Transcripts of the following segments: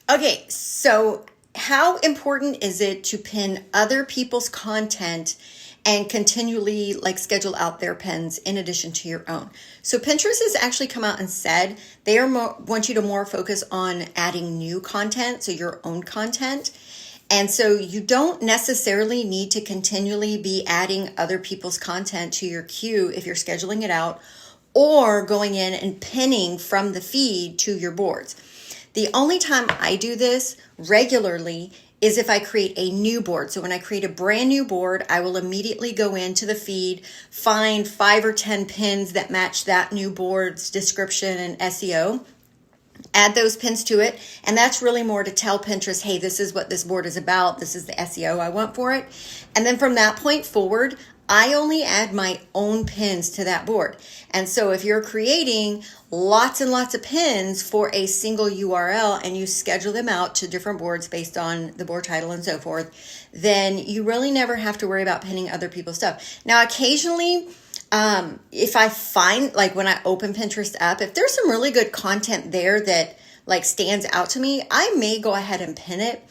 Okay, so how important is it to pin other people's content and continually like schedule out their pins in addition to your own? So Pinterest has actually come out and said they want you to more focus on adding new content, so your own content. And so you don't necessarily need to continually be adding other people's content to your queue if you're scheduling it out, or going in and pinning from the feed to your boards. The only time I do this regularly is if I create a new board. So when I create a brand new board, I will immediately go into the feed, find 5 or 10 pins that match that new board's description and SEO, add those pins to it. And that's really more to tell Pinterest, hey, this is what this board is about. This is the SEO I want for it. And then from that point forward, I only add my own pins to that board. And so if you're creating lots and lots of pins for a single URL and you schedule them out to different boards based on the board title and so forth, then you really never have to worry about pinning other people's stuff. Now, occasionally, if I find, like when I open Pinterest up, if there's some really good content there that like stands out to me, I may go ahead and pin it,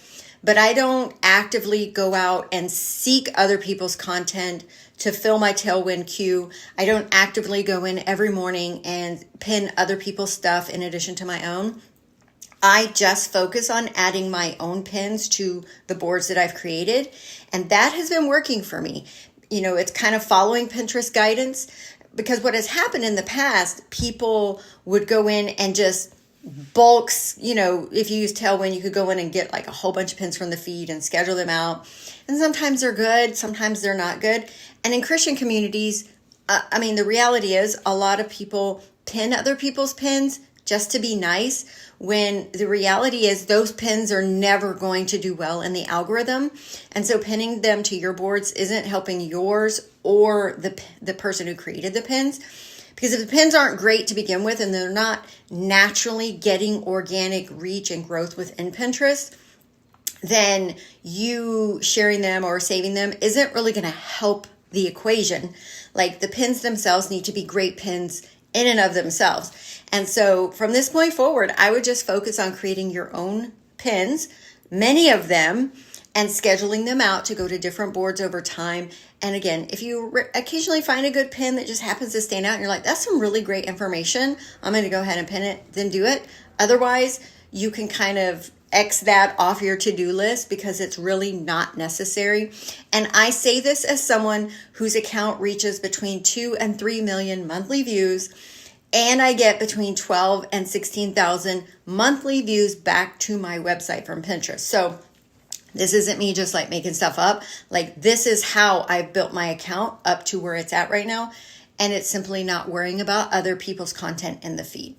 but I don't actively go out and seek other people's content to fill my Tailwind queue. I don't actively go in every morning and pin other people's stuff in addition to my own. I just focus on adding my own pins to the boards that I've created, and that has been working for me. You know, it's kind of following Pinterest guidance, because what has happened in the past, people would go in and just bulks, you know, if you use Tailwind, you could go in and get like a whole bunch of pins from the feed and schedule them out. And sometimes they're good, sometimes they're not good. And in Christian communities, the reality is a lot of people pin other people's pins just to be nice, when the reality is those pins are never going to do well in the algorithm. And so pinning them to your boards isn't helping yours or the person who created the pins. Because if the pins aren't great to begin with and they're not naturally getting organic reach and growth within Pinterest, then you sharing them or saving them isn't really going to help the equation. Like, the pins themselves need to be great pins in and of themselves. And so from this point forward, I would just focus on creating your own pins, many of them, and scheduling them out to go to different boards over time. And again, if you occasionally find a good pin that just happens to stand out and you're like, that's some really great information, I'm going to go ahead and pin it, then do it. Otherwise, you can kind of X that off your to-do list because it's really not necessary. And I say this as someone whose account reaches between 2 and 3 million monthly views, and I get between 12 and 16,000 monthly views back to my website from Pinterest. So this isn't me just like making stuff up. Like, this is how I've built my account up to where it's at right now. And it's simply not worrying about other people's content in the feed.